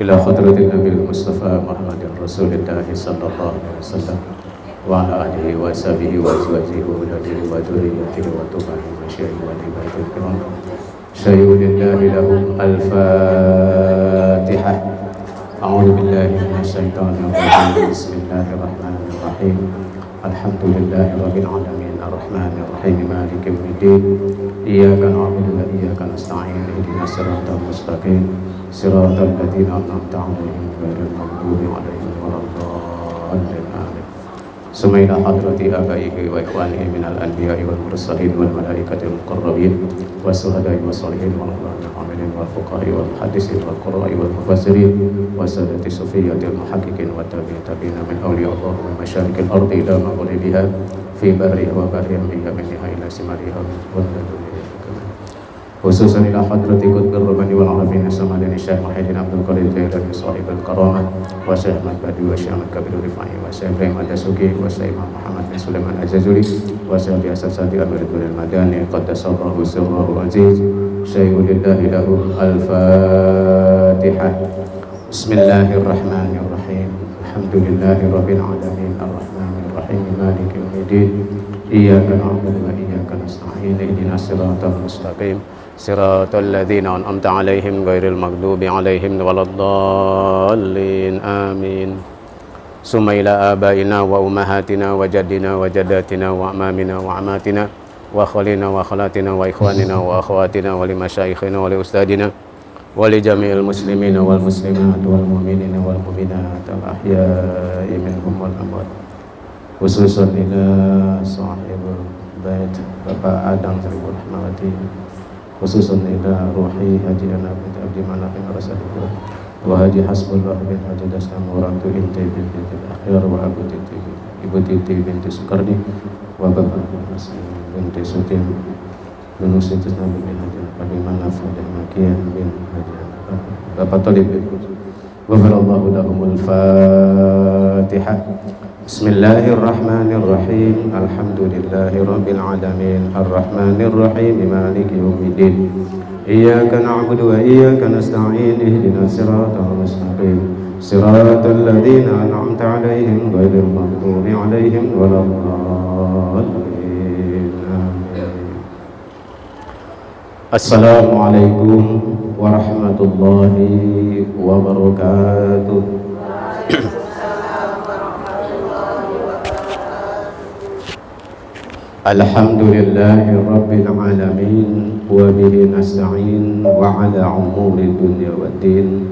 إلى خضرة النبي المصطفى محمد رسول الله صلى الله عليه وسلم وعلى آله وصحبه وأزواجه وأولاده وذريته وأتباعه ومشايخه وأتباعه الكرام شهدوا لله لهم الفاتحة. أعوذ بالله من الشيطان الرجيم بسم الله الرحمن الرحيم الحمد لله رب العالمين الرحمن الرحيم مالك يوم الدين إياك نعبد وإياك نستعين اهدنا الصراط المستقيم صراط الذين أنعمت عليهم غير المغضوب عليهم ولا الضالين آمين. ثم إلى حضرة آبائه وإخوانه من الأنبياء والمرسلين والملائكة المقربين والشهداء والصالحين والأولياء العاملين والفقهاء والمحدثين والقراء والمفسرين وسادة الصوفية المحققين والتابعين من أولياء الله من مشارق الأرض إلى مغربها في برها وبحرها من يمنها إلى شمالها khususan ila hadrati qutbir rabbani wal arifin samadani Syekh Muhyiddin Abdul Qadir Jailani sahib al-karamah wa Syekh Ahmad Badi wa Syekh Ahmad Kabir Rifai wa Syekh Ibrahim Ad-Dasuki wa Syekh Imam Muhammad bin Sulaiman Al-Jazuli wa Syekh Biasa Sadi Al-Ridwan Al-Madani qaddasallahu sirrahu aziz syai'ulillahi lahu al-Fatihah. Bismillahirrahmanirrahim alhamdulillahi rabbil alamin arrahmanir rahim maliki yaumiddin iyyaka na'budu wa iyyaka nasta'in ihdinas siratal mustaqim siratal ladzina an'amta 'alaihim ghairil maghdubi 'alaihim waladdallin amin. Summa ila abaina wa ummahatina wa jaddina wa jaddatina wa amamina wa amatina wa khalina wa khalatina wa ikhwanina wa akhwatina wa limasyayikhina wa li ustadina wa li jami'il muslimina wal muslimat wal mu'minina wal mu'minat al ahya'i minhum wal amwat. Khususan ila sahibul bait Bapak Adang Seribu Rahmawati, khususan ila ruhi Haji Anak binti Abdi Manaf bin Rasulullah wa Haji Hasbullah bin Haji Dasam Waratu Inti binti Akhir wa Abu Titi Ibu Titi binti Sukardi wa Bapak Nasir binti Sutim bin Usitis Nabi bin Haji Nabi Manaf dan Makiyah bin Haji Bapak Talib bin Wafarallahu lahumul Fatihah. Bismillahirrahmanirrahim alhamdulillahi rabbil alamin arrahmanir rahim maliki yaumiddin iyyaka na'budu wa iyyaka nasta'in ihdinas siratal mustaqim siratal ladzina an'amta 'alaihim ghairil maghdubi 'alaihim waladdallin amin. Assalamualaikum warahmatullahi wabarakatuh. Alhamdulillahi rabbil alamin wa bihi nasta'in wa ala umuri dunya waddin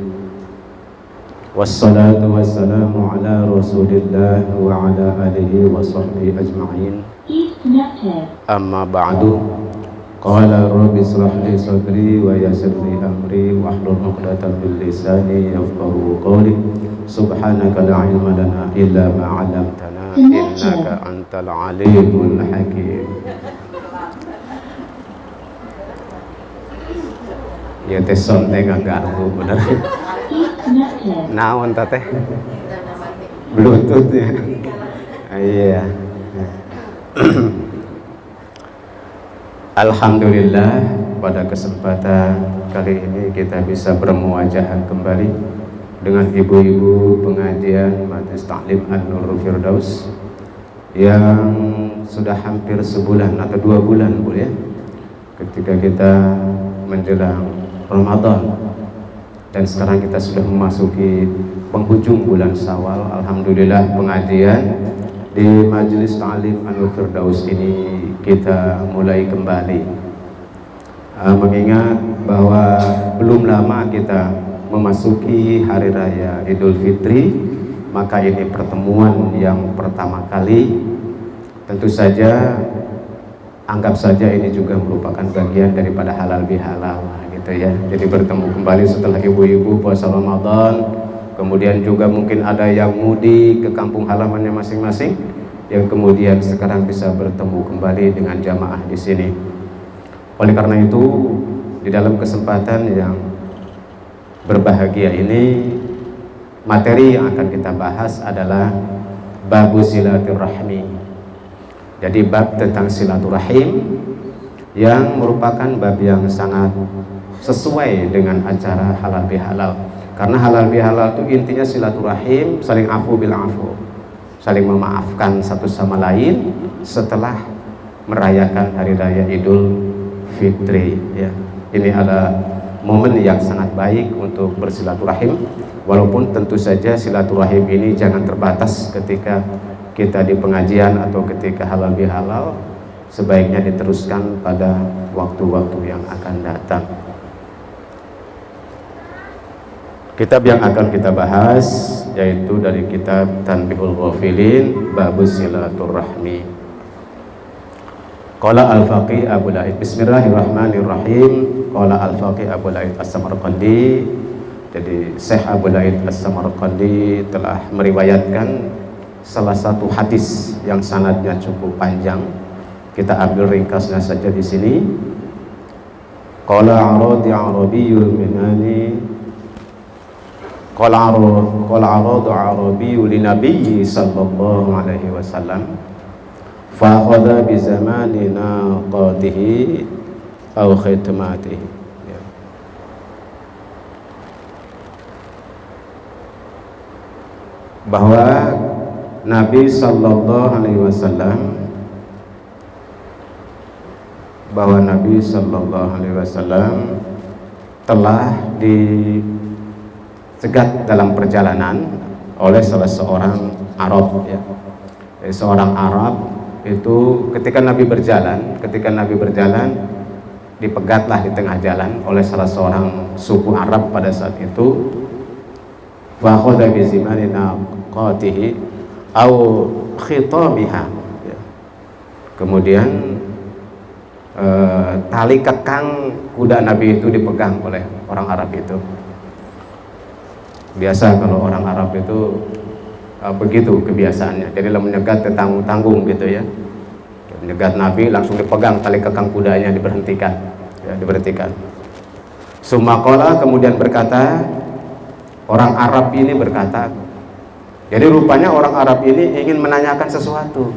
wassalatu wassalamu ala rasulillah wa ala alihi wa sahbihi ajma'in. Amma ba'du. Qala rabbi israh li sadri wa yassir li amri wahlul 'uqdatam min lisani yafqahu qawli subhanaka la ilma lana illa ma 'allamtana innaka antal alimul hakim. Ya teh son teh ngaganggu bener. Naon ta teh? Bluetooth ya. Iya. Alhamdulillah pada kesempatan kali ini kita bisa bermuajah kembali dengan ibu-ibu pengajian Majelis Ta'lim An-Nurul Firdaus yang sudah hampir sebulan atau 2 bulan Bu ya, ketika kita menjelang Ramadan dan sekarang kita sudah memasuki penghujung bulan Syawal. Alhamdulillah pengajian di Majelis Ta'lim An-Nurul Firdaus ini kita mulai kembali, mengingat bahwa belum lama kita memasuki Hari Raya Idul Fitri, maka ini pertemuan yang pertama kali. Tentu saja anggap saja ini juga merupakan bagian daripada halal bihalal gitu ya. Jadi bertemu kembali setelah ibu-ibu puasa Ramadan, kemudian juga mungkin ada yang mudik ke kampung halamannya masing-masing, yang kemudian sekarang bisa bertemu kembali dengan jamaah di sini. Oleh karena itu, di dalam kesempatan yang berbahagia ini, materi yang akan kita bahas adalah babu silaturahmi. Jadi bab tentang silaturahim yang merupakan bab yang sangat sesuai dengan acara halal bihalal. Karena halal bihalal itu intinya silaturahim, saling afu bil afu, saling memaafkan satu sama lain setelah merayakan hari raya Idul Fitri ya. Ini adalah momen yang sangat baik untuk bersilaturahim, walaupun tentu saja silaturahim ini jangan terbatas ketika kita di pengajian atau ketika halal bihalal, sebaiknya diteruskan pada waktu-waktu yang akan datang. Kitab yang akan kita bahas yaitu dari kitab Tanbihul Ghafilin Babus Silaturahmi. Qala al-Faqih Abu Laid, Bismillahirrahmanirrahim. Qala al-Faqih Abu Laid As-Samarqandi. Jadi Syekh Abu Laid As-Samarqandi telah meriwayatkan salah satu hadis yang sanadnya cukup panjang. Kita ambil ringkasnya saja di sini. Qala Arabiyyul minani Qala aradu Arabiyyu li Nabiyyi sallallahu alaihi wasallam fa akhadha bi zamani naqatihi aw khitmatihi. Bahwa Nabi sallallahu alaihi wasallam telah dicegat dalam perjalanan oleh salah seorang Arab ya. Seorang Arab itu ketika Nabi berjalan dipegatlah di tengah jalan oleh salah seorang suku Arab pada saat itu. Wa khadha bi zimani naqatihi au khitamiha ya. Kemudian tali kekang kuda Nabi itu dipegang oleh orang Arab itu. Biasa kalau orang Arab itu begitu kebiasaannya. Jadi menyegat tanggung gitu ya. Menyegat Nabi langsung dipegang tali kekang kudanya, diberhentikan. Ya, diberhentikan. Sumaqala kemudian berkata, orang Arab ini berkata. Jadi rupanya orang Arab ini ingin menanyakan sesuatu.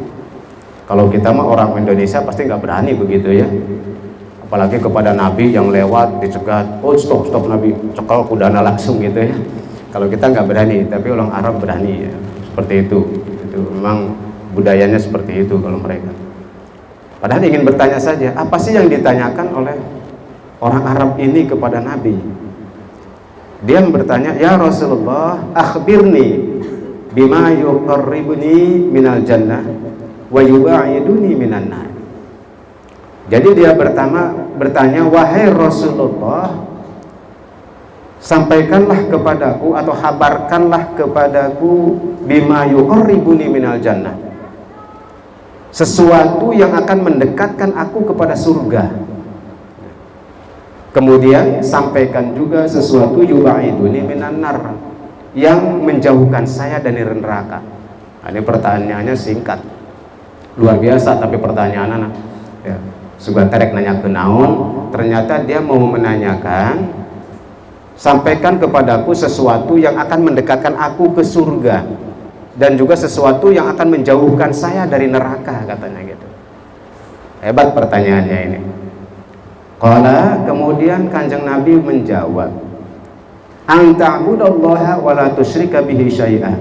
Kalau kita mah orang Indonesia pasti nggak berani begitu ya. Apalagi kepada Nabi yang lewat dicegat, oh stop Nabi, cekal kudana langsung gitu ya. Kalau kita nggak berani, tapi orang Arab berani ya. Seperti itu memang budayanya seperti itu kalau mereka. Padahal ingin bertanya saja, apa sih yang ditanyakan oleh orang Arab ini kepada Nabi? Dia bertanya, ya Rasulullah, akhbirni bima yuqarribuni minal jannah wa yuba'iduni minan nar. Jadi dia bertanya, wahai Rasulullah, sampaikanlah kepadaku atau habarkanlah kepadaku bima yuqarribuni minal jannah, sesuatu yang akan mendekatkan aku kepada surga. Kemudian sampaikan juga sesuatu yuba'iduni minan nar, yang menjauhkan saya dari neraka. Nah, ini pertanyaannya singkat, luar biasa, tapi pertanyaannya ya, sudah terek nanya ke naon, ternyata dia mau menanyakan, sampaikan kepadaku sesuatu yang akan mendekatkan aku ke surga dan juga sesuatu yang akan menjauhkan saya dari neraka, katanya gitu. Hebat pertanyaannya ini. Qala, kemudian Kanjeng Nabi menjawab, an ta'budallaha wa la tusyrika bihi syai'an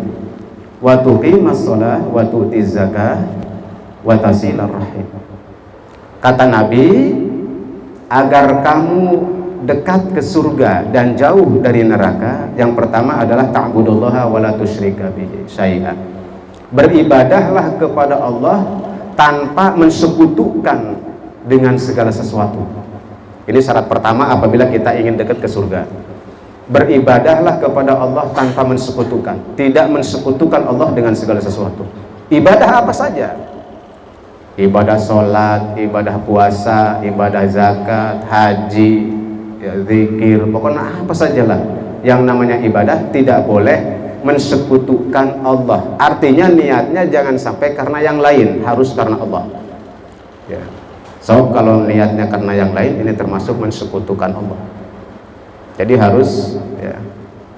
wa tuqimas shalah wa tu'tiz zakah wa tasilar rahim. Kata Nabi, agar kamu dekat ke surga dan jauh dari neraka, yang pertama adalah ta'budallaha wa la tusyrika bihi syai'an. Beribadahlah kepada Allah tanpa mensekutukan dengan segala sesuatu. Ini syarat pertama apabila kita ingin dekat ke surga. Beribadahlah kepada Allah tanpa mensekutukan, tidak mensekutukan Allah dengan segala sesuatu. Ibadah apa saja, ibadah sholat, ibadah puasa, ibadah zakat, haji, ya, zikir, pokoknya apa sajalah yang namanya ibadah, tidak boleh mensekutukan Allah. Artinya niatnya jangan sampai karena yang lain, harus karena Allah ya. So kalau niatnya karena yang lain, ini termasuk mensekutukan Allah. Jadi harus ya,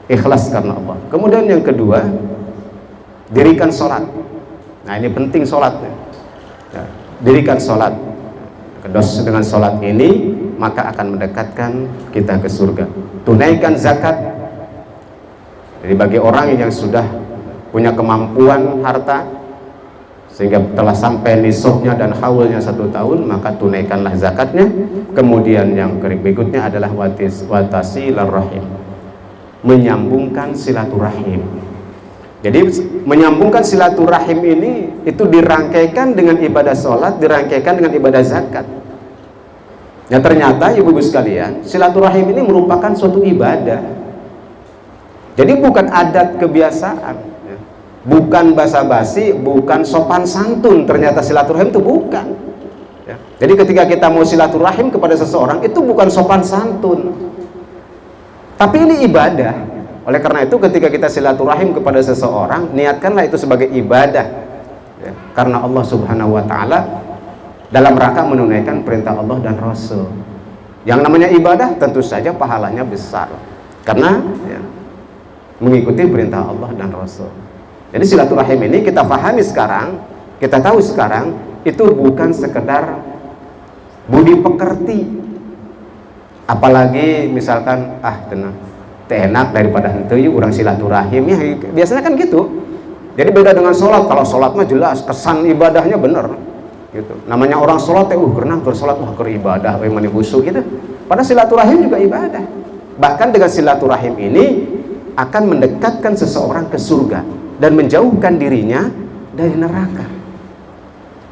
ikhlas karena Allah. Kemudian yang kedua, dirikan sholat. Nah ini penting sholatnya ya, dirikan sholat. Dengan sholat ini maka akan mendekatkan kita ke surga. Tunaikan zakat. Jadi bagi orang yang sudah punya kemampuan harta sehingga telah sampai nisabnya dan haulnya 1 tahun, maka tunaikanlah zakatnya. Kemudian yang berikutnya adalah watasilar rahim, menyambungkan silaturahim. Jadi menyambungkan silaturahim ini itu dirangkaikan dengan ibadah sholat, dirangkaikan dengan ibadah zakat. Ya ternyata ibu-ibu sekalian, silaturahim ini merupakan suatu ibadah. Jadi bukan adat kebiasaan, bukan basa-basi, bukan sopan santun. Ternyata silaturahim itu bukan. Ya. Jadi ketika kita mau silaturahim kepada seseorang, itu bukan sopan santun, tapi ini ibadah. Oleh karena itu ketika kita silaturahim kepada seseorang, niatkanlah itu sebagai ibadah, ya. Karena Allah Subhanahu Wa Taala dalam rangka menunaikan perintah Allah dan Rasul. Yang namanya ibadah tentu saja pahalanya besar, karena ya, mengikuti perintah Allah dan Rasul. Jadi silaturahim ini kita pahami sekarang, kita tahu sekarang, itu bukan sekedar budi pekerti. Apalagi misalkan tenang, enak daripada henteu urang silaturahim, ya biasanya kan gitu. Jadi beda dengan sholat. Kalau sholat mah jelas kesan ibadahnya bener gitu. Namanya orang sholat karena bersolat keur ibadah we mani khusyuk gitu. Padahal silaturahim juga ibadah. Bahkan dengan silaturahim ini akan mendekatkan seseorang ke surga dan menjauhkan dirinya dari neraka.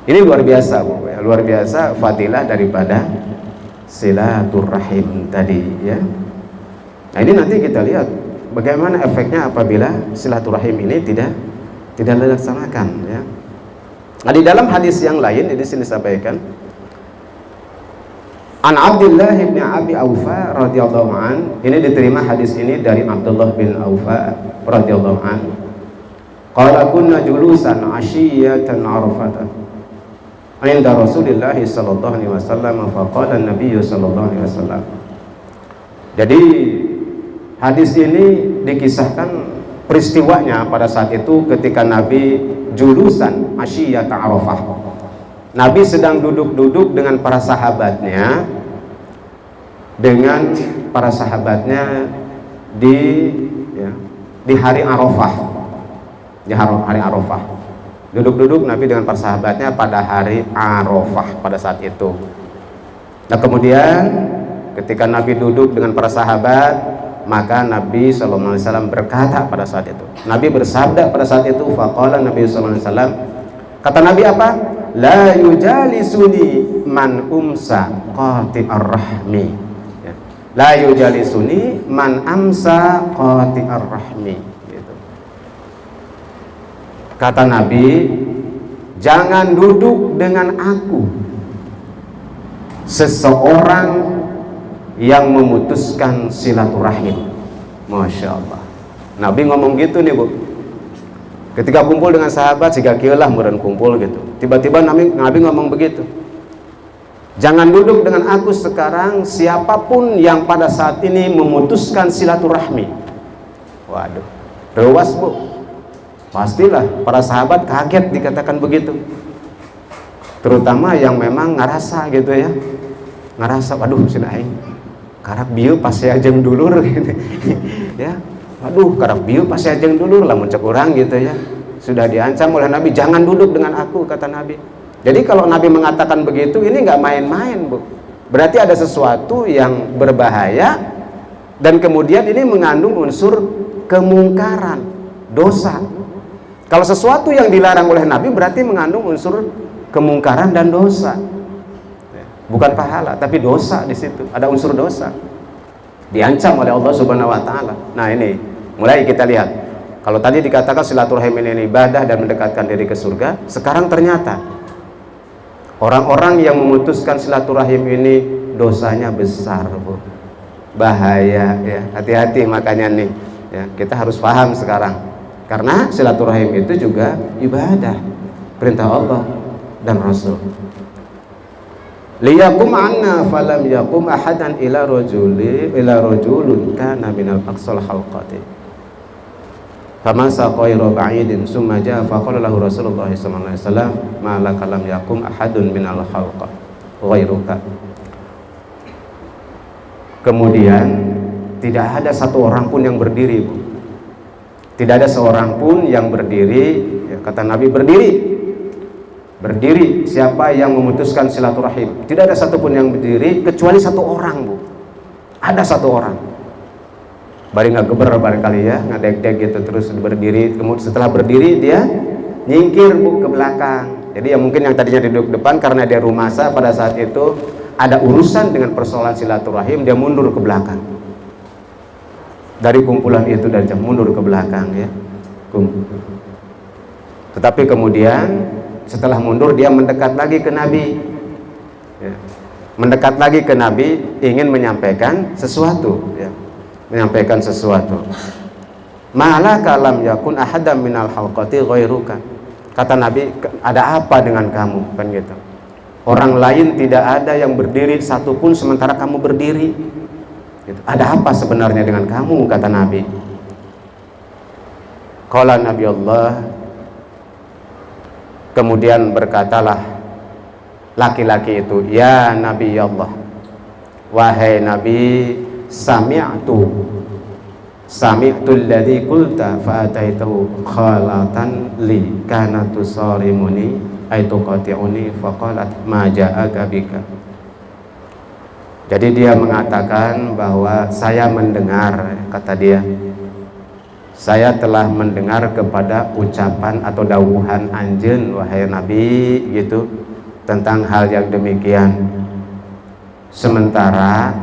Ini luar biasa, Bu, ya. Luar biasa fadilah daripada silaturahim tadi, ya. Nah, ini nanti kita lihat bagaimana efeknya apabila silaturahim ini tidak dilaksanakan, ya. Nah, di dalam hadis yang lain di sini disampaikan An Abdullah bin Abi Aufa radhiyallahu an, ini diterima hadis ini dari Abdullah bin Aufa radhiyallahu an. Qala kunna julusan ashiyatan Arafah inda Rasulillah sallallahu alaihi wasallam fa qala an-nabiy sallallahu alaihi wasallam. Jadi hadis ini dikisahkan peristiwanya pada saat itu ketika Nabi julusan ashiyat Arafah. Nabi sedang duduk-duduk dengan para sahabatnya di hari Arafah. Di hari Arafah. Duduk-duduk Nabi dengan para sahabatnya pada hari Arafah pada saat itu. Nah, kemudian ketika Nabi duduk dengan para sahabat, maka Nabi SAW berkata pada saat itu. Nabi bersabda pada saat itu, faqala Nabi SAW, kata Nabi apa? La yujalisuni man umsa qati'ar rahmi, ya. La yujalisuni man amsa qati'ar rahmi, gitu. Kata Nabi, jangan duduk dengan aku seseorang yang memutuskan silaturahim. Masya Allah, Nabi ngomong gitu nih, Bu. Ketika kumpul dengan sahabat, siga kieu lah meureun kumpul gitu. Tiba-tiba Nabi ngomong begitu. Jangan duduk dengan aku sekarang siapapun yang pada saat ini memutuskan silaturahmi. Waduh, rewas, Bu. Pastilah para sahabat kaget dikatakan begitu. Terutama yang memang ngerasa gitu ya. Ngerasa, waduh cenah aing karep bieu pas ajeng dulur gitu. Ya. Waduh, karep bieu pas ajeng dulur lamun cek urang gitu ya. Sudah diancam oleh Nabi, jangan duduk dengan aku, kata Nabi. Jadi kalau Nabi mengatakan begitu, ini nggak main-main, Bu. Berarti ada sesuatu yang berbahaya dan kemudian ini mengandung unsur kemungkaran, dosa. Kalau sesuatu yang dilarang oleh Nabi berarti mengandung unsur kemungkaran dan dosa. Bukan pahala, tapi dosa di situ. Ada unsur dosa. Diancam oleh Allah Subhanahu wa taala. Nah, ini mulai kita lihat. Kalau tadi dikatakan silaturahim ini ibadah dan mendekatkan diri ke surga, sekarang ternyata orang-orang yang memutuskan silaturahim ini dosanya besar, Bu. Bahaya ya. Hati-hati makanya nih. Ya, kita harus paham sekarang. Karena silaturahim itu juga ibadah, perintah Allah dan Rasul. Liyakum anna falam yakum ahadan ila rajulun kana minal aqsal halqati faman saqayra ba'idin summa jaa faqala lahu Rasulullah sallallahu alaihi wasallam ma laka lam yakum ahadun minal halqa ghairuka. Kemudian tidak ada satu orang pun yang berdiri, Bu. Tidak ada seorang pun yang berdiri, ya, kata Nabi, berdiri siapa yang memutuskan silaturahim. Tidak ada satupun yang berdiri kecuali satu orang, Bu. Ada satu orang. Bari ngegeber barangkali ya, ngadeg-deg gitu, terus berdiri. Kemudian setelah berdiri dia nyingkir, Bu, ke belakang. Jadi ya mungkin yang tadinya duduk depan karena dia rumasa pada saat itu ada urusan dengan persoalan silaturahim, dia mundur ke belakang. Dari kumpulan itu dan mundur ke belakang ya. Tetapi kemudian setelah mundur dia mendekat lagi ke Nabi ya. Mendekat lagi ke Nabi ingin menyampaikan sesuatu ya. Menyampaikan sesuatu. Ma'ala kalam yakun ahadam minal halqati ghairuka. Kata Nabi, ada apa dengan kamu, kan gitu. Orang lain tidak ada yang berdiri satupun sementara kamu berdiri gitu. Ada apa sebenarnya dengan kamu, kata Nabi. Qala Nabi Allah, kemudian berkatalah laki-laki itu, ya Nabi Allah, wahai Nabi, sami'tu alladhi qulta fa'ataitahu khalatan li kana tusarimuni aitu qati'uni faqalat ma ja'aka bika. Jadi dia mengatakan bahwa saya mendengar, kata dia, saya telah mendengar kepada ucapan atau dawuhan anjeun wahai Nabi gitu tentang hal yang demikian. Sementara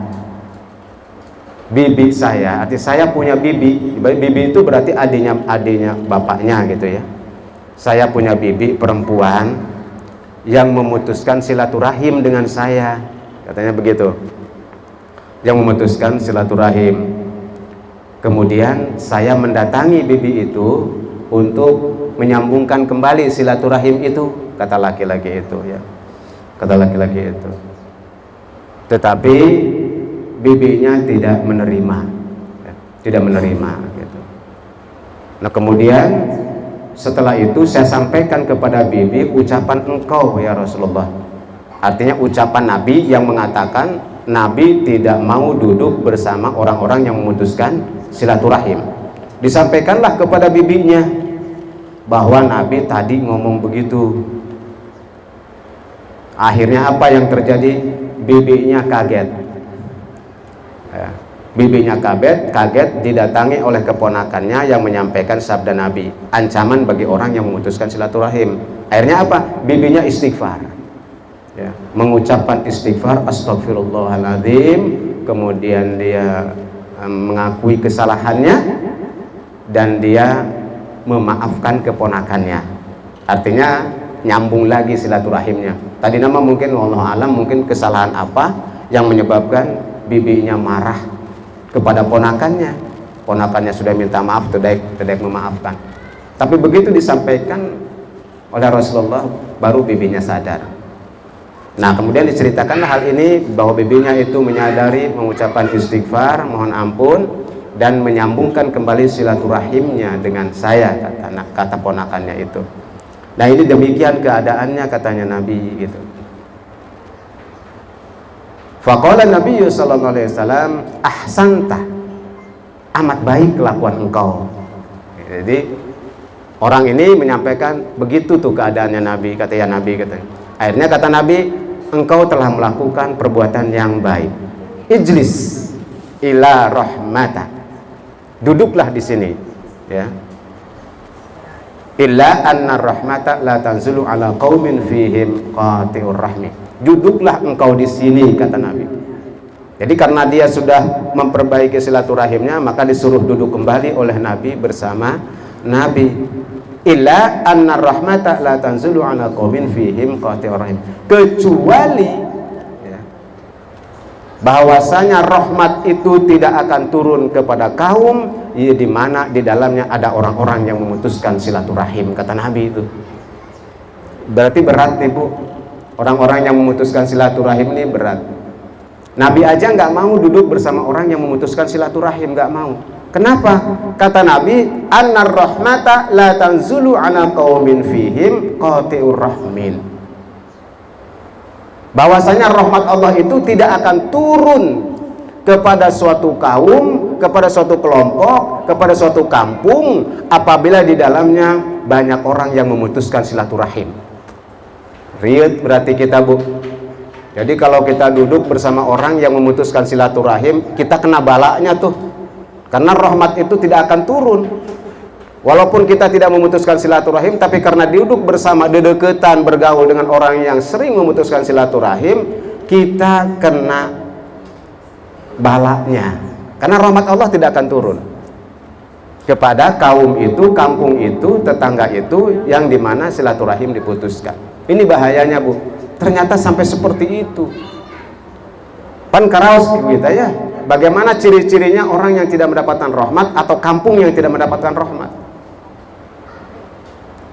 bibi saya, arti saya punya bibi itu berarti adiknya bapaknya gitu ya. Saya punya bibi perempuan yang memutuskan silaturahim dengan saya, katanya begitu, yang memutuskan silaturahim. Kemudian saya mendatangi bibi itu untuk menyambungkan kembali silaturahim itu, kata laki-laki itu ya, kata laki-laki itu. Tetapi bibinya tidak menerima ya, tidak menerima gitu. Nah kemudian setelah itu saya sampaikan kepada bibi ucapan engkau ya Rasulullah, artinya ucapan Nabi yang mengatakan Nabi tidak mau duduk bersama orang-orang yang memutuskan silaturahim. Disampaikanlah kepada bibinya bahwa Nabi tadi ngomong begitu. Akhirnya apa yang terjadi? Bibinya kaget ya. Bibinya kaget didatangi oleh keponakannya yang menyampaikan sabda Nabi, ancaman bagi orang yang memutuskan silaturahim. Akhirnya apa? Bibinya istighfar ya, mengucapkan istighfar, astagfirullahaladzim. Kemudian dia mengakui kesalahannya dan dia memaafkan keponakannya. Artinya nyambung lagi silaturahimnya. Tadi nama mungkin wallahu alam, mungkin kesalahan apa yang menyebabkan bibinya marah kepada ponakannya. Ponakannya sudah minta maaf, tidak memaafkan. Tapi begitu disampaikan oleh Rasulullah, baru bibinya sadar. Nah kemudian diceritakan hal ini bahwa bibinya itu menyadari, mengucapkan istighfar, mohon ampun, dan menyambungkan kembali silaturahimnya dengan saya, kata ponakannya itu. Nah ini demikian keadaannya, katanya Nabi gitu. Faqala Nabi sallallahu alaihi wasallam, ahsanta, amat baik kelakuan engkau. Jadi orang ini menyampaikan begitu tuh keadaannya Nabi, katanya Nabi katanya. Akhirnya kata Nabi, engkau telah melakukan perbuatan yang baik. Ijlis ila rahmata, duduklah di sini ya. Illa anna rahmata la tanzulu ala qaumin fihim qati'ur rahmi. Duduklah engkau di sini, kata Nabi. Jadi karena dia sudah memperbaiki silaturahimnya, maka disuruh duduk kembali oleh Nabi bersama Nabi. Illa anna rahmata la tanzulu ala qaumin fihim qati'ur rahim. Kecuali bahwasanya rahmat itu tidak akan turun kepada kaum di mana di dalamnya ada orang-orang yang memutuskan silaturahim, kata Nabi itu. Berarti berat nih Bu, orang-orang yang memutuskan silaturahim ini berat. Nabi aja nggak mau duduk bersama orang yang memutuskan silaturahim, nggak mau. Kenapa? Kata Nabi, annar rahmata la tanzulu ala qaumin fihim qati'ur rahmin. Bahwasanya rahmat Allah itu tidak akan turun kepada suatu kaum kepada suatu kelompok, kepada suatu kampung apabila di dalamnya banyak orang yang memutuskan silaturahim. Riut berarti kita, Bu. Jadi kalau kita duduk bersama orang yang memutuskan silaturahim, kita kena balaknya tuh. Karena rahmat itu tidak akan turun. Walaupun kita tidak memutuskan silaturahim, tapi karena duduk bersama, dedeketan, bergaul dengan orang yang sering memutuskan silaturahim, kita kena balaknya. Karena rahmat Allah tidak akan turun kepada kaum itu, kampung itu, tetangga itu yang dimana silaturahim diputuskan. Ini bahayanya, Bu. Ternyata sampai seperti itu. Pan karaos kita ya. Bagaimana ciri-cirinya orang yang tidak mendapatkan rahmat atau kampung yang tidak mendapatkan rahmat?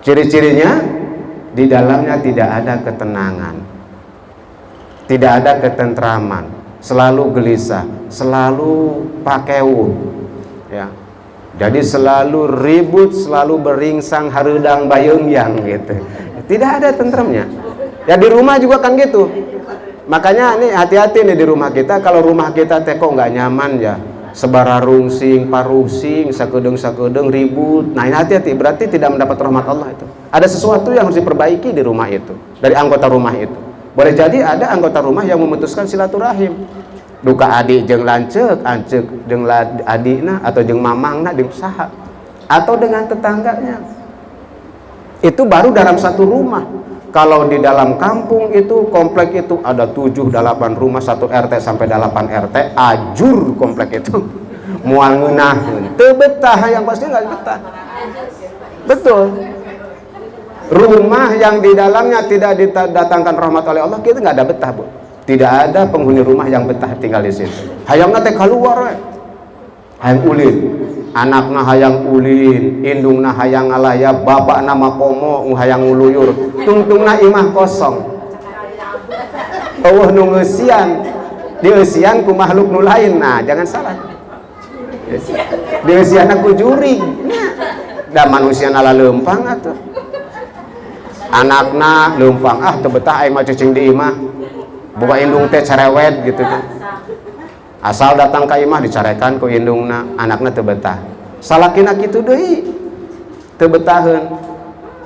Ciri-cirinya di dalamnya tidak ada ketenangan, tidak ada ketentraman, selalu gelisah, selalu pakewuh, ya. Jadi selalu ribut, selalu beringsang, harudang, bayung-yang gitu. Tidak ada tentramnya. Ya di rumah juga kan gitu. Makanya ini hati-hati nih di rumah kita. Kalau rumah kita teko nggak nyaman ya, sebararungsing, parusing, sakedeng ribut. Nah ini hati-hati, berarti tidak mendapat rahmat Allah itu. Ada sesuatu yang harus diperbaiki di rumah itu, dari anggota rumah itu. Boleh jadi ada anggota rumah yang memutuskan silaturahim. Duka adik jeung lancek, ancek jeung adikna atau jeung mamangna jeung saha atau dengan tetangganya. Itu baru dalam satu rumah. Kalau di dalam kampung itu, komplek itu ada 7-8 rumah, 1 RT sampai 8 RT, ajur komplek itu. Mual ngeunah, teu betah, yang pasti nggak betah. Betul. Rumah yang di dalamnya tidak didatangkan rahmat oleh Allah, kita nggak ada betah, Bu. Tidak ada penghuni rumah yang betah tinggal di situ. Hayangna teh keluar, hayang ulin. Anakna hayang ulin, indungna hayang alaya, bapakna makomo hayang nguluyur, tungtungna imah kosong. Eueuh nu ngeusian, dieusian ku makhluk nu lain. Nah, jangan salah. Dieusianna ku jurig. Da manusia ala leumpang atuh. Anakna leumpang, teu betah aing mah cicing di imah. Boga indung teh cerewet gitu kan. Asal datang ke imah dicarekan ku indungna, anakna teu betah. Salakina kitu deui. Teu betaheun.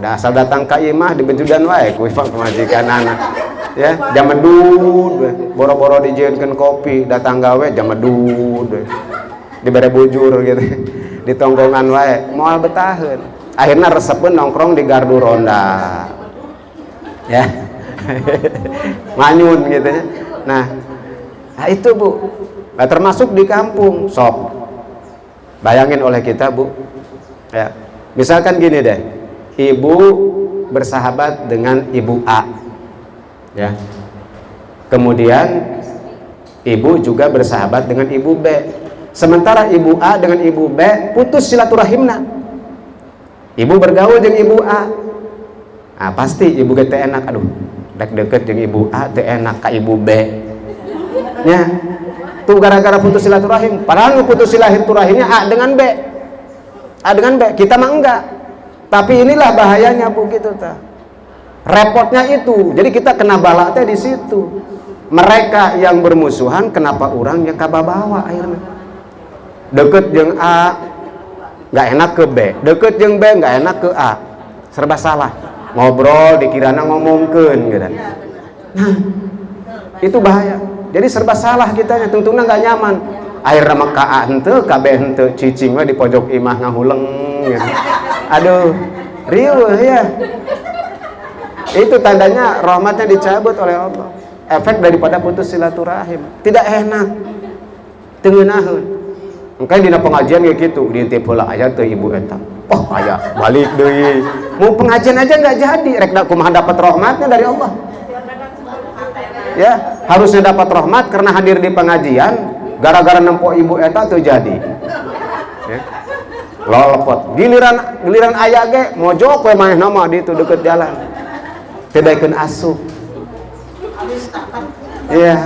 Da asal datang ka imah dibejudan wae ku pamajikanana. Ya, jamedud we. Boro-boro dijieunkeun kopi, datang gawe jamedud we. Dibere bujur gitu. Di tongkrongan wae, moal betaheun. Akhirna resepkeun nongkrong di gardu ronda. Ya. Manyun gitu ya. Nah itu, Bu. Nah, termasuk di kampung, sok bayangin oleh kita, Bu ya, misalkan gini deh, ibu bersahabat dengan ibu A ya, kemudian ibu juga bersahabat dengan ibu B, sementara ibu A dengan ibu B putus silaturahimna. Ibu bergaul dengan ibu A, nah pasti ibu B teh enak, aduh dek deket dengan ibu A teh enak ka ibu B ya. Tuh gara-gara putus silaturahim. Padahal putus silaturahimnya A dengan B. A dengan B, kita mah enggak. Tapi inilah bahayanya, Bu, gitu ta. Repotnya itu. Jadi kita kena balaknya di situ. Mereka yang bermusuhan, kenapa orang yang kababawa akhirnya. Deket jeung A enggak enak ke B, deket jeung B enggak enak ke A. Serba salah. Ngobrol dikirana ngomongkeun gitu. Nah, itu bahaya. Jadi serba salah kitanya, tungtungna nggak nyaman. Akhirnya mah ka A henteu, ka B henteu, cicing we di pojok imah ngahuleng gitu. Aduh, riuh ya. Itu tandanya rahmatnya dicabut oleh Allah. Efek daripada putus silaturahim. Tidak enak. Teu ngeunaheun. Engke dina pengajian kayak gitu, diintip heula aya teu ibu eta. Oh, aya balik deui. Mau pengajian aja nggak jadi, rek da kumaha dapat rahmatnya dari Allah. Ya, harusnya dapat rahmat karena hadir di pengajian, gara-gara nempo ibu eta tuh jadi. Ya. Lolopot. Giliran aya ge mojok we manehna mah di itu deket jalan. Teu daekeun asup. Iya.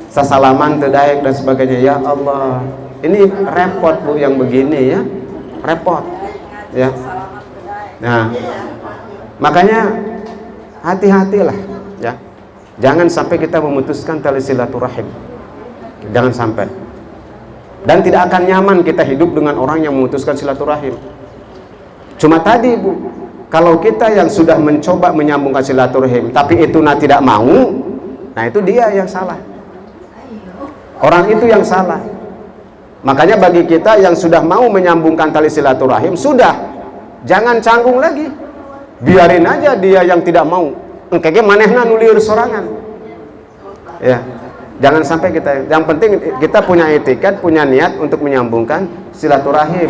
Sasalaman teu daek dan sebagainya. Ya Allah. Ini repot, Bu, yang begini ya. Repot. Ya. Nah, makanya hati-hatilah ya. Jangan sampai kita memutuskan tali silaturahim. Jangan sampai. Dan tidak akan nyaman kita hidup dengan orang yang memutuskan silaturahim. Cuma tadi Bu, kalau kita yang sudah mencoba menyambungkan silaturahim tapi itu tidak mau, nah itu dia yang salah. Orang itu yang salah. Makanya bagi kita yang sudah mau menyambungkan tali silaturahim, sudah, jangan canggung lagi. Biarin aja dia yang tidak mau. Engkege manehna nulieur sorangan. Ya. Jangan sampai kita, yang penting kita punya etiket, punya niat untuk menyambungkan silaturahim,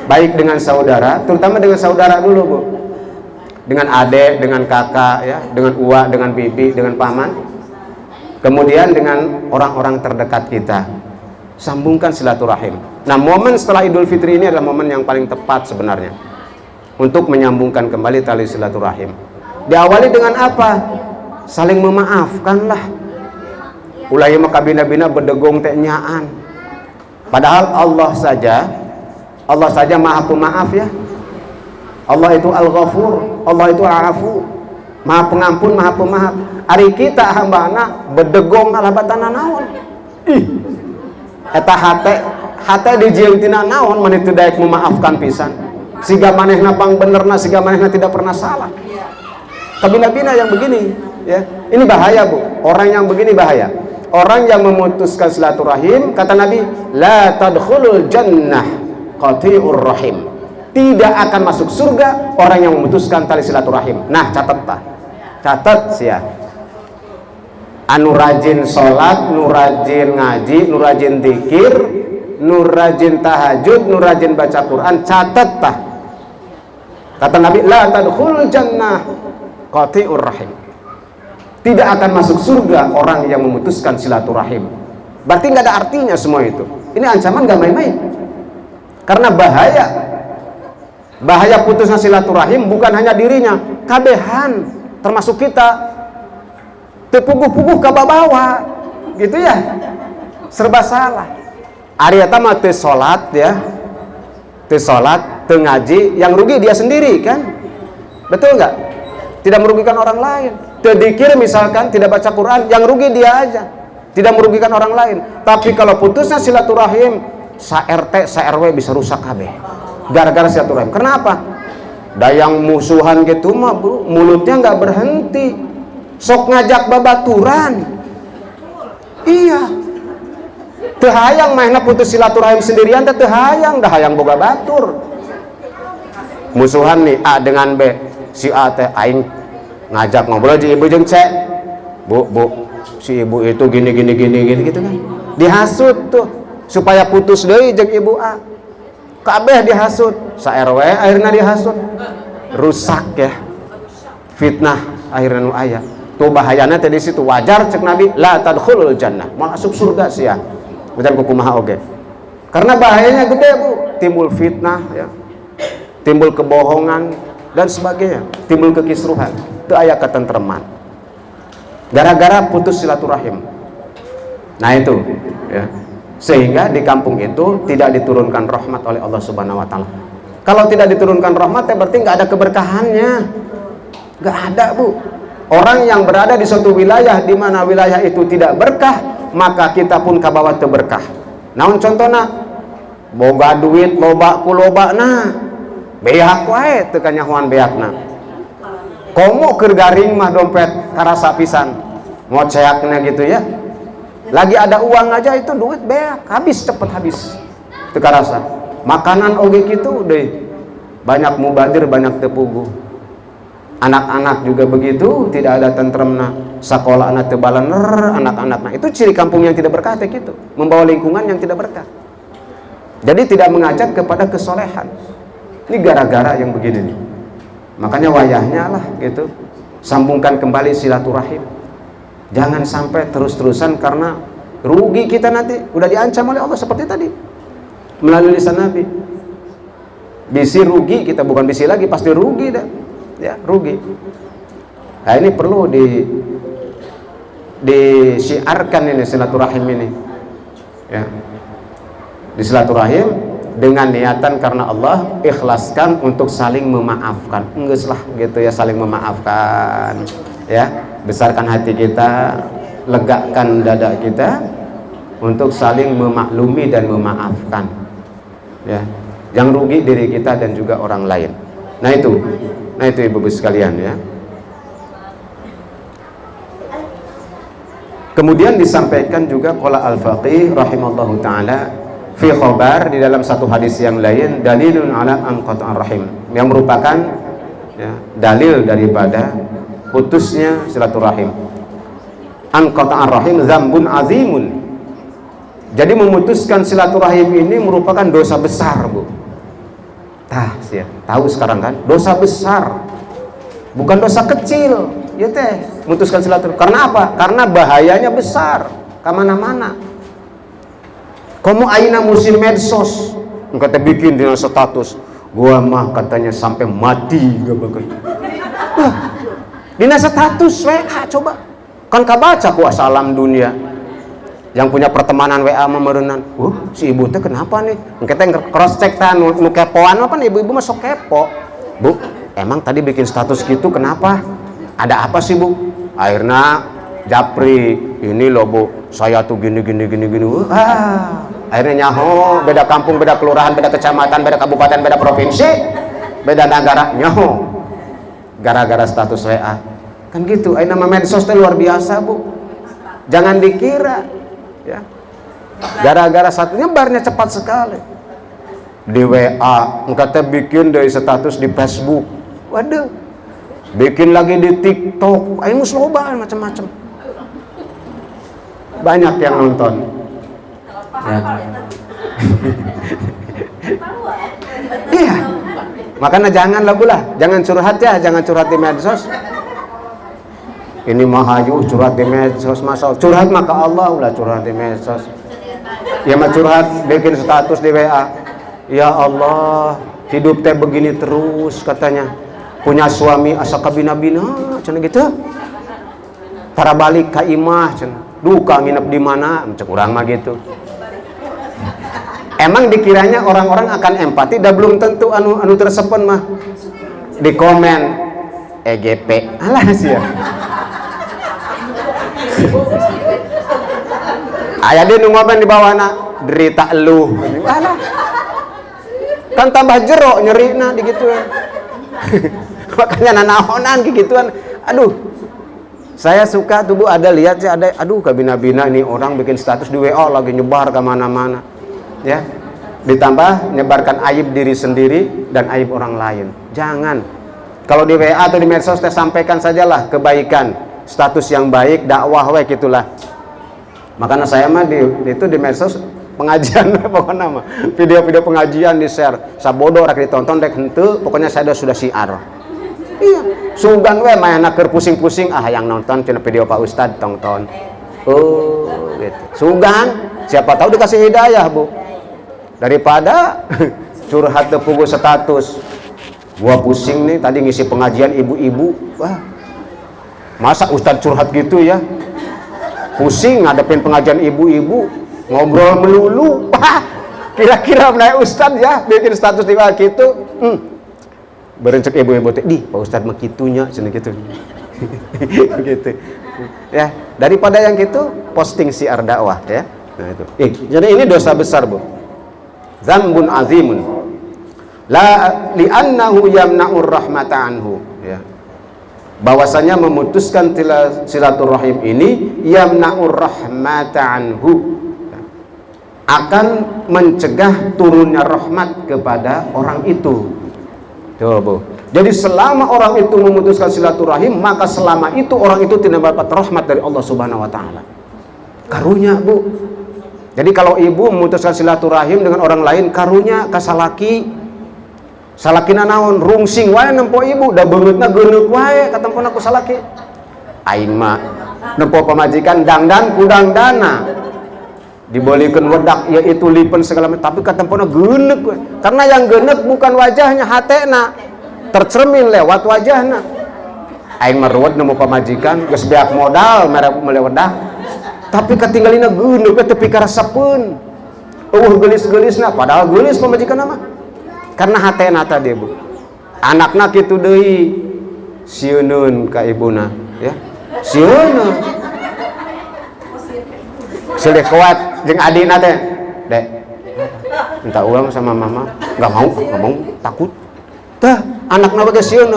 baik dengan saudara, terutama dengan saudara dulu Bu, dengan adik, dengan kakak, ya, dengan uwa, dengan bibi, dengan paman, kemudian dengan orang-orang terdekat kita, sambungkan silaturahim. Nah, momen setelah Idul Fitri ini adalah momen yang paling tepat sebenarnya untuk menyambungkan kembali tali silaturahim. Diawali dengan apa? Saling memaafkanlah. Ulai maka bina-bina berdegong teh nyaan. Padahal Allah saja Maha Pemaaf ya. Allah itu Al-Ghafur, Allah itu Al-Afu, Maha Pengampun, Maha Pemaaf. Ari kita hambana berdegong alabatana naon. Ih. Eta hate dijieun tina naon mun teu daek memaafkan pisan. Siga manehna pang benerna, siga manehna tidak pernah salah. Kabina-bina yang begini ya. Ini bahaya Bu. Orang yang begini bahaya. Orang yang memutuskan silaturahim, kata Nabi, la tadkhulul jannah qati'ur rahim. Tidak akan masuk surga orang yang memutuskan tali silaturahim. Nah, catat sia. Anu rajin salat, nu rajin ngaji, nu rajin zikir, nu rajin tahajud, nu rajin baca Quran, catat tah. Kata Nabi, la tadkhulul jannah qati'ur rahim. Tidak akan masuk surga orang yang memutuskan silaturahim. Berarti nggak ada artinya semua itu. Ini ancaman nggak main-main. Karena bahaya putusnya silaturahim bukan hanya dirinya, kabehan termasuk kita. Tepuguh-puguh kababawa, gitu ya. Serba salah. Ari eta mah teu salat ya. Teu salat, teu ngaji, yang rugi dia sendiri kan? Betul nggak? Tidak merugikan orang lain. Terdikir misalkan tidak baca Quran, yang rugi dia aja, tidak merugikan orang lain. Tapi kalau putusnya silaturahim, sa-RT, sa-RW bisa rusak kabeh gara-gara silaturahim. Kenapa? Dayang musuhan gitu mah Bro, mulutnya nggak berhenti, sok ngajak babaturan. Iya, teu hayang mainna putus silaturahim sendirian, teu hayang, dah hayang boga batur. Musuhan nih A dengan B, si A teh aing ngajak ngobrol di ibu jeung cek, bu si ibu itu gini gitu kan, dihasut tuh supaya putus deui jeung ibu A, kabeh dihasut, sa RW akhirnya dihasut, rusak ya, fitnah akhirnya nu aya. Tuh bahayana teh di situ. Wajar cek Nabi, la tadkhulul jannah, mau masuk surga sia, bukan kumaha oge. Karena bahayanya gede Bu, timbul fitnah ya, timbul kebohongan dan sebagainya, timbul kekisruhan. Itu aya ketentreman gara-gara putus silaturahim. Nah itu ya. Sehingga di kampung itu tidak diturunkan rahmat oleh Allah Subhanahu wa taala. Kalau tidak diturunkan rahmat berarti nggak ada keberkahannya. Nggak ada Bu. Orang yang berada di suatu wilayah di mana wilayah itu tidak berkah, maka kita pun kabawa teu berkah. Naon contona? Boga duit loba ku lobana, beak wae teu kanyahoan beakna. Komo keur garing mah dompet karasa pisan, ngoceakna gitu ya. Lagi ada uang aja itu duit beak, habis cepet habis. Teu karasa. Makanan oge kitu deui. Banyak mubadir, banyak tepuguh. Anak-anak juga begitu, tidak ada tentremna. Sakolana teu balener anak-anakna. Itu ciri kampung yang tidak berkah teh kitu, membawa lingkungan yang tidak berkah. Jadi tidak mengajak kepada kesolehan. Ini gara-gara yang begini nih. Makanya wayahnya lah gitu, sambungkan kembali silaturahim. Jangan sampai terus-terusan karena rugi kita nanti. Udah diancam oleh Allah seperti tadi melalui lisan Nabi. Bisi rugi kita, bukan bisi lagi, pasti rugi dah. Ya, rugi. Nah ini perlu disiarkan ini silaturahim ini. Ya. Di silaturahim dengan niatan karena Allah, ikhlaskan untuk saling memaafkan. Enggeus lah gitu ya, saling memaafkan ya, besarkan hati kita, legakan dada kita, untuk saling memaklumi dan memaafkan, ya. Yang rugi diri kita dan juga orang lain. Nah itu ibu-ibu sekalian, ya. Kemudian disampaikan juga qala al-faqih rahimallahu taala fi khabar, di dalam satu hadis yang lain, dalilun ala anqata'ar rahim, yang merupakan, ya, dalil daripada putusnya silaturahim. Anqata'ar rahim dzambun azimun. Jadi memutuskan silaturahim ini merupakan dosa besar, Bu. Tahu sekarang kan? Dosa besar. Bukan dosa kecil. Ya teh, memutuskan silaturahim. Karena apa? Karena bahayanya besar kemana-mana. Kamu aina musim medsos, kata bikin dengan status, gua mah katanya sampai mati gak bakal. Wah, dina status WA coba. Kan kabaca ku salam dunia. Yang punya pertemanan WA memerenan. Si ibu teh kenapa nih? Kita cross check tan nu kepoan apa nih, ibu-ibu masuk kepo. Bu, emang tadi bikin status gitu kenapa? Ada apa sih, Bu? Akhirnya japri, ini loh Bu, saya tuh gini. Akhirnya nyaho, beda kampung, beda kelurahan, beda kecamatan, beda kabupaten, beda provinsi, beda negara, nyaho. Gara-gara status WA. Kan gitu, nama medsos itu luar biasa, Bu. Jangan dikira, ya. Gara-gara satu nyebarnya cepat sekali. Di WA, kata bikin dari status di Facebook. Waduh. Bikin lagi di TikTok, ayo musloba macam-macam. Banyak yang nonton. Ya. Iya. Makanya janganlah pula, jangan curhat ya, jangan curhat di medsos. Ini mahayu curhat di medsos, masa curhat maka Allah ulah curhat di medsos. Ya mah curhat bikin status di WA. Ya Allah, hidup teh begini terus katanya. Punya suami asa kabina-bina, cenah gitu. Para balik ka imah, cenah. Duka nginep di mana, cek urang mah gitu. Emang dikiranya orang-orang akan empati, dah belum tentu anu tersepon mah. Di komen EGP. Alah sih ya. Aya dia nu ngobrol di bawahna, derita elu. Alah. Kan tambah jero nyerina digituin. Makanya nanahonan gituan. Aduh, saya suka tuh Bu, ada lihat sih ada, aduh kabina-bina nih orang bikin status di WA lagi nyebar kemana-mana, ya. Ditambah nyebarkan aib diri sendiri dan aib orang lain. Jangan. Kalau di WA atau di medsos saya sampaikan sajalah kebaikan, status yang baik, dakwah we gitulah. Makanya saya mah di medsos pengajian pokoknya mah video-video pengajian di share. Sabodo rak ditonton dek henteu, pokoknya saya sudah siar. Iya, sugan we mainna keur pusing-pusing yang nonton cenah video Pak Ustad tonton. Oh, gitu. Sugan, siapa tahu dikasih hidayah, Bu. Daripada curhat teu puguh status. Gua pusing nih tadi ngisi pengajian ibu-ibu. Wah. Masa Ustad curhat gitu ya? Pusing ngadepin pengajian ibu-ibu, ngobrol melulu. Wah, kira-kira menaik Ustad ya bikin status di bawah gitu. Berencek ibu-ibu teh, "Di, Pak Ustad mah kitunya," cenah gitu. Gitu. Ya, daripada yang gitu posting siar dakwah ya. Nah itu. Jadi ini dosa besar, Bu. Dzambun azimun. La li'annahu yamna'ur rahmata anhu, ya. Bahwasanya memutuskan silaturahim ini yamna'ur rahmata anhu, akan mencegah turunnya rahmat kepada orang itu. Tuh, Bu. Jadi selama orang itu memutuskan silaturahim, maka selama itu orang itu tidak dapat rahmat dari Allah Subhanahu wa taala. Karunya, Bu. Jadi kalau ibu memutuskan silaturahim dengan orang lain, karunya kasalaki. Salakina naon rungsing wae nempo ibu, da beungeutna geuneuk wae katempona ku salaki. Aing mah nempo pamajikan dangdan kudang dana. Dibolikeun wedak yaitu lipen segala macam, tapi katempona geuneuk we. Karena yang geuneuk bukan wajahnya, hatena. Tercermin lewat wajahna. Aing mah ruwet nemu pamajikan geus beak modal mere meuli wedak. Tapi katinggalina geuneuk teh pika resepeun. Geulis-geulisna padahal geulis pamajikanna mah. Karena hatena tadi, Bu. Anakna kitu deui sieunun ka ibuna, ya. Sieunun. silih kuat jeung adina teh dek minta uang sama mama nggak mau takut tah anakna bage sieun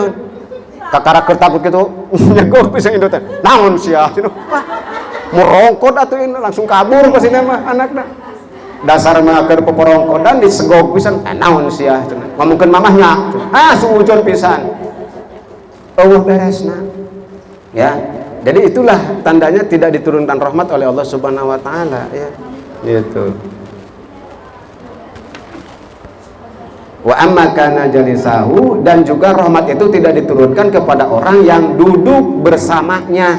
kakarakeun takut gitu nyegok pisang indot teh naon sia merongkot atuh langsung kabur ka sina mah anakna dasar mah keur peporongkodan disegok pisan naon sia ngomongkeun mamahnya suujon pisan eueuh beresna ya. Jadi itulah tandanya tidak diturunkan rahmat oleh Allah Subhanahu wa taala ya. Gitu. Wa amma kana jalisahu, dan juga rahmat itu tidak diturunkan kepada orang yang duduk bersamanya.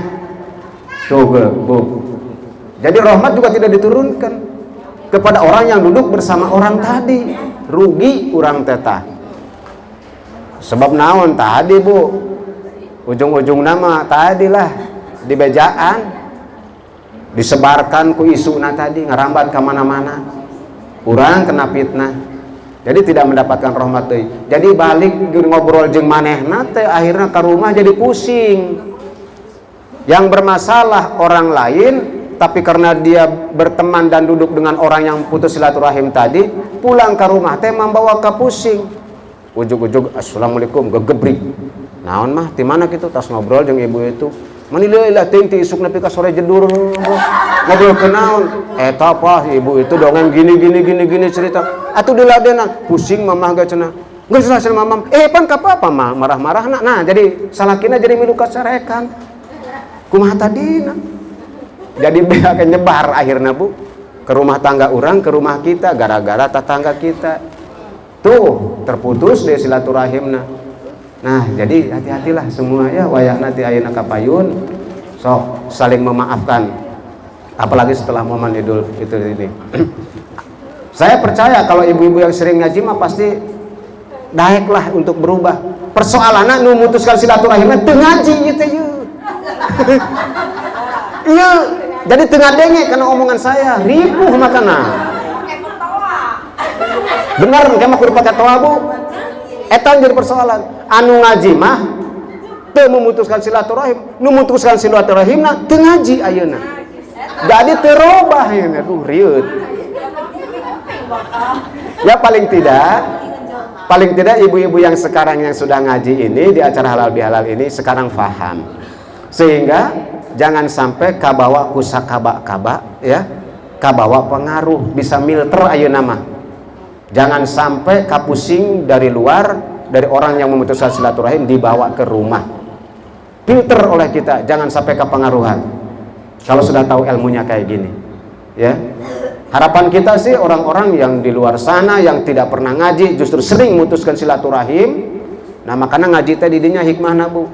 Tuh, Bu. Jadi rahmat juga tidak diturunkan kepada orang yang duduk bersama orang tadi. Rugi urang tetah. Sebab naon tadi, Bu? Ujung-ujung nama tadilah di bejaan disebarkan ku isuna tadi ngarambat ke mana-mana urang kena fitnah jadi tidak mendapatkan rahmat deui. Jadi balik ngobrol jeung manehna teh akhirnya ke rumah jadi pusing. Yang bermasalah orang lain tapi karena dia berteman dan duduk dengan orang yang putus silaturahim tadi pulang ke rumah teh membawa ke pusing. Ujug-ujug assalamualaikum gegebrik naon mah ti mana kitu tas ngobrol jeung ibu itu manileuy lah teuing ti isuk nepi ka sore jedur ngobrol ke naon eta apa ibu itu dongeng gini cerita atuh diladenan pusing mamah ge cenah geus jelas mamam pan ka apa mah marah-marahna nah jadi salakina jadi milu kasarekan kumaha tadina jadi beak nyebar akhirna Bu ke rumah tangga orang ke rumah kita gara-gara tetangga kita tuh terputus deh silaturahimna. Nah jadi hati-hatilah semua ya wayah nanti ayeuna kapayun sok saling memaafkan apalagi setelah momen Idul Fitri ini. Saya percaya kalau ibu-ibu yang sering ngaji mah pasti daeklah untuk berubah. Persoalanna nu mutuskan silaturahimna teu ngaji ieu teh ieu. Iya, jadi teu ngadenge karena omongan saya ripuh makana. Benar kemah kudu pakai toa Bu. Eta jadi persoalan. Anu ngaji mah teu memutuskan silaturahim, nu mutuskan silaturahimna teu ngaji ayeuna. Jadi teu robah ayeuna rieuh. Ya paling tidak ibu-ibu yang sekarang yang sudah ngaji ini di acara halal bihalal ini sekarang faham. Sehingga jangan sampai kabawa kusakaba-kaba ya. Kabawa pengaruh bisa milter ayeuna mah. Jangan sampai kapusing dari luar, dari orang yang memutuskan silaturahim dibawa ke rumah. Filter oleh kita, jangan sampai kepengaruhan. Kalau sudah tahu ilmunya kayak gini, ya. Harapan kita sih orang-orang yang di luar sana yang tidak pernah ngaji justru sering memutuskan silaturahim. Nah makanya ngaji teh didinya hikmahna Bu,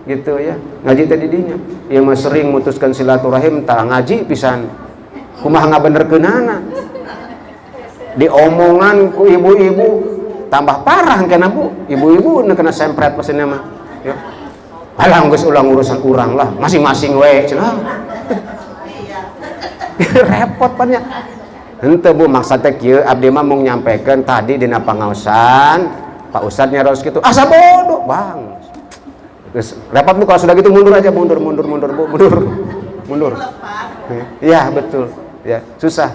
gitu ya. Ngaji teh didinya, yang mah sering memutuskan silaturahim, tak ngaji pisan. Kumaha ngabenerkeunana. Diomongan ku ibu-ibu tambah parah kena Bu, ibu-ibu kena sempret pasina mah ya. Alang geus ulang urusan urang lah, masing-masing we cenah. Repot pannya. Henteu Bu maksud teh kieu abdi mah mung nyampaikeun tadi dina pangaosan Pak Ustadz nyaros kitu. Asa bodoh, Bang. Terus repot Bu kalau sudah gitu mundur aja, mundur Bu, mundur. Iya, betul. Ya, susah.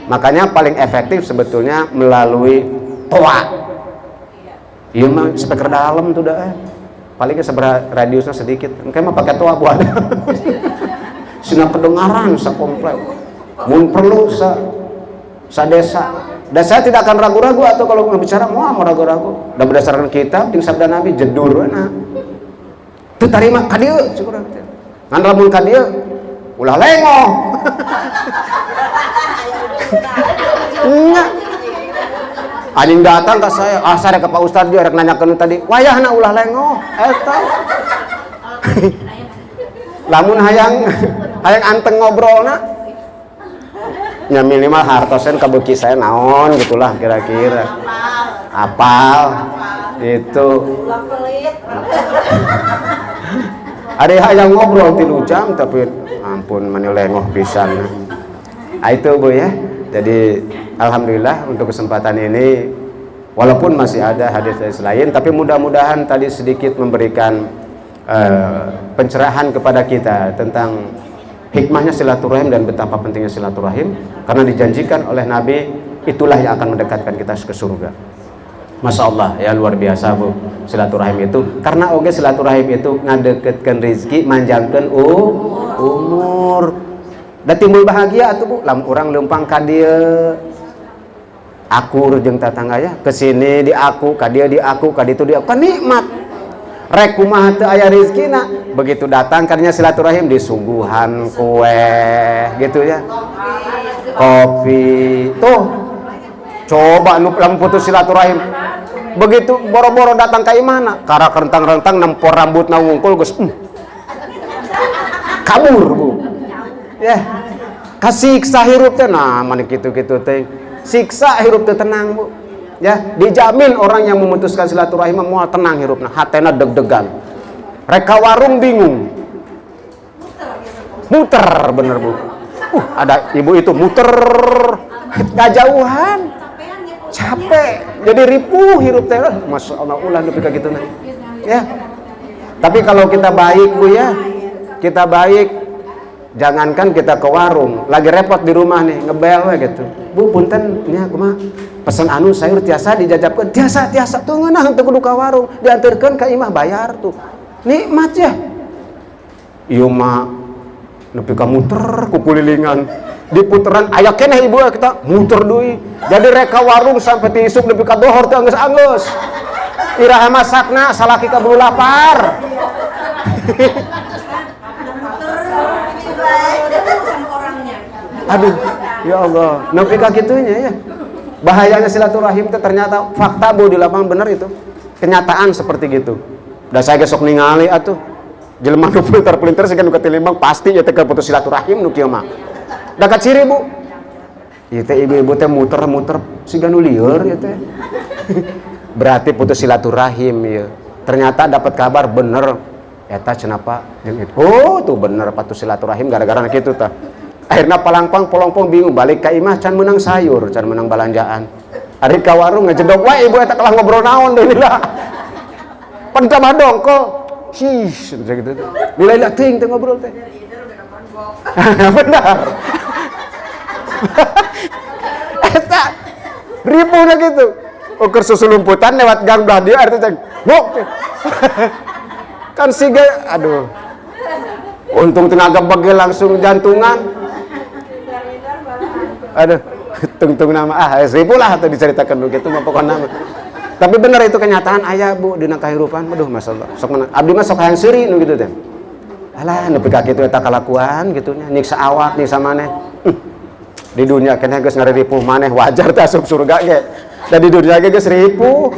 Makanya paling efektif sebetulnya melalui toa. Iya mah speaker dalam tuh dah. Palingnya seberapa radiusnya sedikit. Engke mah pakai toa buat. Sina kedengaran sakomplek. Mun perlu sa desa. Dan saya tidak akan ragu-ragu atau kalau bicara mau ragu-ragu. Dan berdasarkan kitab jeung sabda Nabi jedur na. Teu tarima ka dieu syukur. Ngan lamun ka dieu ulah lengoh. Enggak. Anjing datang ke saya, sare ke Pak Ustadz dia rek nanyakeun tadi, wayahna ulah lengoh, eta. Lamun hayang anteng ngobrolna. Nya minimal hartosen kabeuki saya naon gitulah kira-kira. Apal. Itu. Ada hayang ngobrol 3 jam tapi ampun mani lengoh pisan. Itu Bu ya. Jadi alhamdulillah untuk kesempatan ini walaupun masih ada hadis lain tapi mudah-mudahan tadi sedikit memberikan pencerahan kepada kita tentang hikmahnya silaturahim dan betapa pentingnya silaturahim, karena dijanjikan oleh Nabi itulah yang akan mendekatkan kita ke surga. Masya Allah ya, luar biasa Bu silaturahim itu, karena oge silaturahim itu ngadeketkan rezeki, manjangkan umur, dan timbul bahagia tuh Bu. Lam orang lempang ka dieu akur jeung tetangga ya, kesini di aku, ka dieu di aku, ka ditu di aku, kan nikmat. Rek kumaha teu aya rezekina, begitu datang karena silaturahim disuguhan kue gitu ya, kopi tuh. Coba nu putus silaturahim, begitu boro-boro datang ka imahna, kara rentang-rentang nempor rambutna wungkul geus kabur Bu ya. Kasiksa hirup teh, nah mani kitu-kitu teh siksa hirup teh tenang Bu ya. Dijamin orang yang memutuskan silaturahim moal tenang hirupna, hatena deg-degan. Reka warung bingung, muter bener Bu. Ada ibu itu muter gak jauhan, capek, jadi ripuh hirup teh. Masya Allah ulah nepi ka kitu ya. Tapi kalau kita baik Bu ya, kita baik, jangankan kita ke warung, lagi repot di rumah nih, ngebel we gitu. Bu punten nya kumaha? Pesan anu sayur tiasa dijajabkeun, tiasa tuh ngeunah teu kudu ka warung, diantarkeun ka imah bayar tuh. Nikmat ya. Ieu mah nepi ka muter ku kulilingan. Di puteran aya keneh ibu kita muter deui. Jadi reka warung sampai ti isuk nepi ka dohor teh geus-geus. Iraha masakna salaki kaburu lapar. Aduh, ya Allah, nepi ka kitunya ya. Bahayanya silaturahim itu ternyata fakta Bu di lapangan, bener itu. Kenyataan seperti gitu. Da saya gesok ningali atuh. Jelema nu pelintar-pelintar sing nu ketilimbang pasti ya teh putus silaturahim nu kieu mah. Da ka ciri Bu. Ieu teh ibu-ibu teh muter-muter siga nu lieur ieu teh. Berarti putus silaturahim ieu. Ternyata dapat kabar bener eta cenah Pak. Oh, tuh bener putus silaturahim gara-gara kitu tah. Akhirnya polongpong bingung, balik ke imah can menang sayur, can menang balanjaan. Ari ka warung ngejedok wae ibu eta kalah ngobrol naon deui lah. Pan ka madongko. Sis, gitu. Nilai teuing teh ngobrol teh. Benar. Eta ribuna gitu. Ukur susulumputan lewat gang belah dia arti teh. Bok. Kan siga aduh. Untung tenaga bege langsung jantungan. Aduh, tung nama seribu lah atau diceritakan begitu mah pokoknya. Tapi benar itu kenyataan aya Bu dina kahirupan. Aduh masyaallah. Sok abdi mah sok hayang seuri nu gitu teh. Alah nepi ka kitu eta kalakuan gitu nya, nyiksa awak nyiksa maneh. Di dunia keneh geus ngariripuh maneh wajar teh asup surga ge. Da di dunia ge geus ripuh.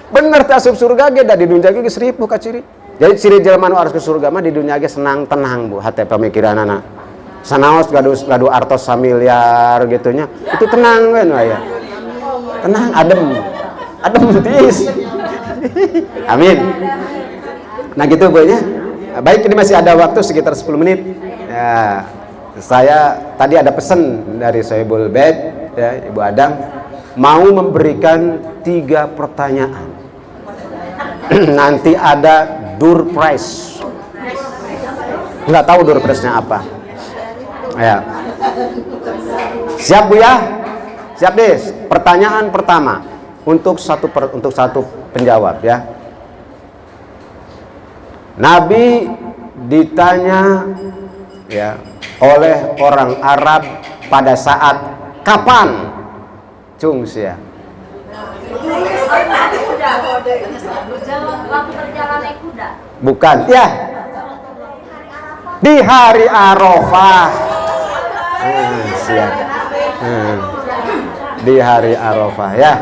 Bener teh asup surga ge da di dunia ge geus ripuh ka ciri. Jadi ciri jelema nu arus ke surga mah di dunia ge senang tenang Bu, hate pamikiranana. Sanaos gaduh artos samiliar gitunya. Itu tenang we nu aya. Tenang, adem tiis. Amin. Nah gitu Bu ya. Baik, ini masih ada waktu sekitar 10 menit. Ya, saya tadi ada pesan dari Sohibul Bed ya, Ibu Adang mau memberikan 3 pertanyaan. Nanti ada door prize. Nggak tahu door prize-nya apa. Ya. Siap Bu ya? Siap deh. Pertanyaan pertama untuk satu penjawab ya. Nabi ditanya ya oleh orang Arab pada saat kapan? Cung sia. Bukan ya. Di hari Arafah. Siap. Di hari Arafah ya.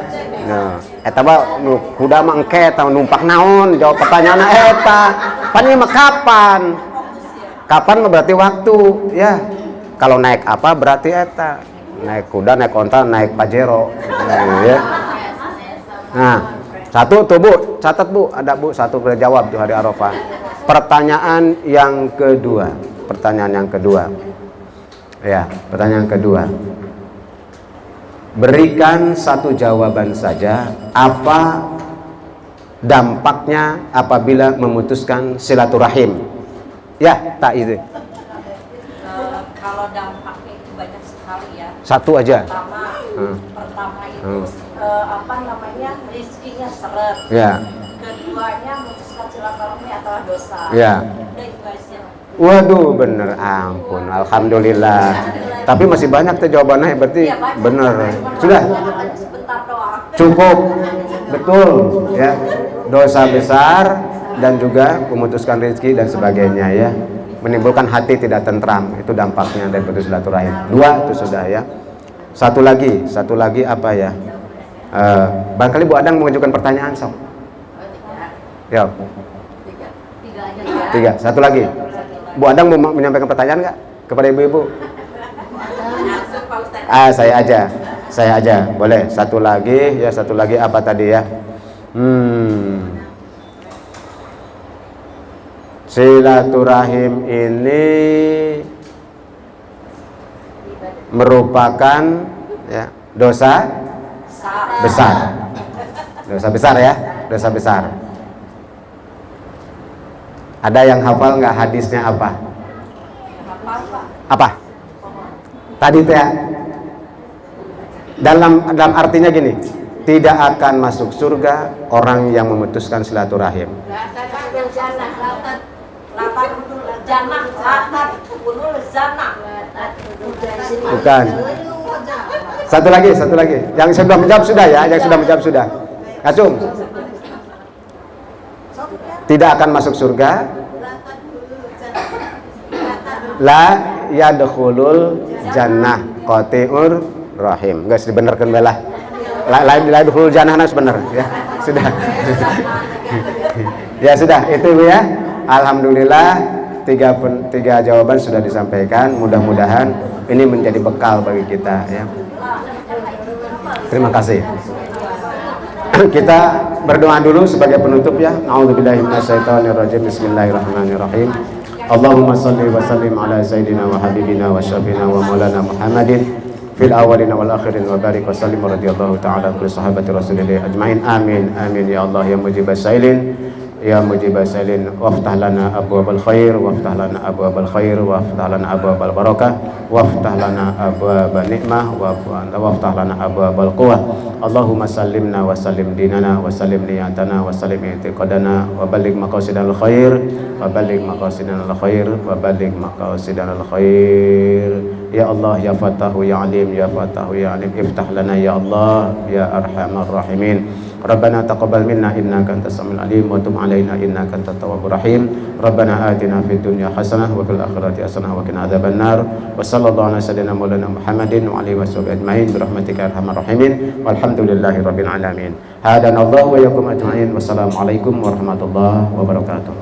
Nah, eta mah nu kuda mah engke eta numpak naon jawab pertanyaanna eta. Pan ieu mah kapan? Kapan mah berarti waktu ya. Kalau naik apa berarti eta. Naik kuda, naik onta, naik pajero. Nah, ya. Nah, satu tuh Bu, catat Bu, ada Bu satu kita jawab di hari Arafah. Pertanyaan yang kedua. Ya, pertanyaan kedua. Berikan satu jawaban saja, apa dampaknya apabila memutuskan silaturahim? Ya, tak itu. Kalau dampaknya itu banyak sekali ya. Satu aja. Pertama itu apa namanya, rizkinya seret. Ya. Keduanya memutuskan silaturahmi adalah dosa. Ya. Udah itu aja. Waduh, bener, ampun, alhamdulillah. Tapi masih banyak tuh jawabannya, berarti Ya, bener. Sudah. Sebentar doang. Cukup, betul, ya. Dosa besar dan juga memutuskan rezeki dan sebagainya, ya. Menimbulkan hati tidak tentram, itu dampaknya dari putus silaturahim. 2 itu sudah, ya. Satu lagi apa ya? Barangkali Bu Adang mengajukan pertanyaan, sok. Ya. 3. Satu lagi. Bu Adang mau menyampaikan pertanyaan nggak kepada ibu-ibu? Saya aja, boleh. Satu lagi apa tadi ya? Silaturahim ini merupakan ya, dosa besar. Dosa besar ya, dosa besar. Ada yang hafal nggak hadisnya apa? Apa? Tadi teh dalam artinya gini, tidak akan masuk surga orang yang memutuskan silaturahim. Bukan. Satu lagi. Yang sudah menjawab sudah ya, Kasum. Tidak akan masuk surga. La yadkhulul jannah qati'ur rahim. Guys, dibenerkan belah. La yadkhulul jannah nas bener ya. Sudah. Ya sudah, itu Bu ya. Alhamdulillah 3 jawaban sudah disampaikan. Mudah-mudahan ini menjadi bekal bagi kita ya. Terima kasih. Kita berdoa dulu sebagai penutup ya. A'udzubillahi minasyaitonirrajim. Bismillahirrahmanirrahim. Allahumma shalli wa sallim ala sayyidina wa habibina wa syafiina wa maulana Muhammadin fil awwalina wal akhirin wa barik wa sallim radhiyallahu ta'ala kulli sahabati rasulillah ajmain. Amin ya Allah ya mujibas sailin. Ya mujibas sailin waftah lana abwabal khair waftah lana abwabal khair waftah lana abwabal barakah waftah lana abwabal nikmah waftah lana abwabal quwwah. Allahumma sallimna wa sallim dinana wa sallim niyatana wa sallim i'tiqadana wa balligh maqasidal khair wa balligh maqasidal khair wa balligh maqasidal khair. Ya Allah ya Fatahu ya Alim ya Fatahu ya Alim iftah lana ya Allah ya arhamar rahimin. Rabbana taqabbal minna innaka antas samiul alim wa tub alaina innaka antat tawwabur rahim. Rabbana atina fid dunya hasanah wa fil akhirati hasanah wa qina adzabannar. Wa sallallahu ala sayyidina maulana Muhammadin wa alihi washabihi ajmain bi rahmatika ya arhamar rahimin. Walhamdulillahi rabbil alamin. Hadanallahu wa iyyakum ajmain. Wassalamu alaikum warahmatullahi wabarakatuh.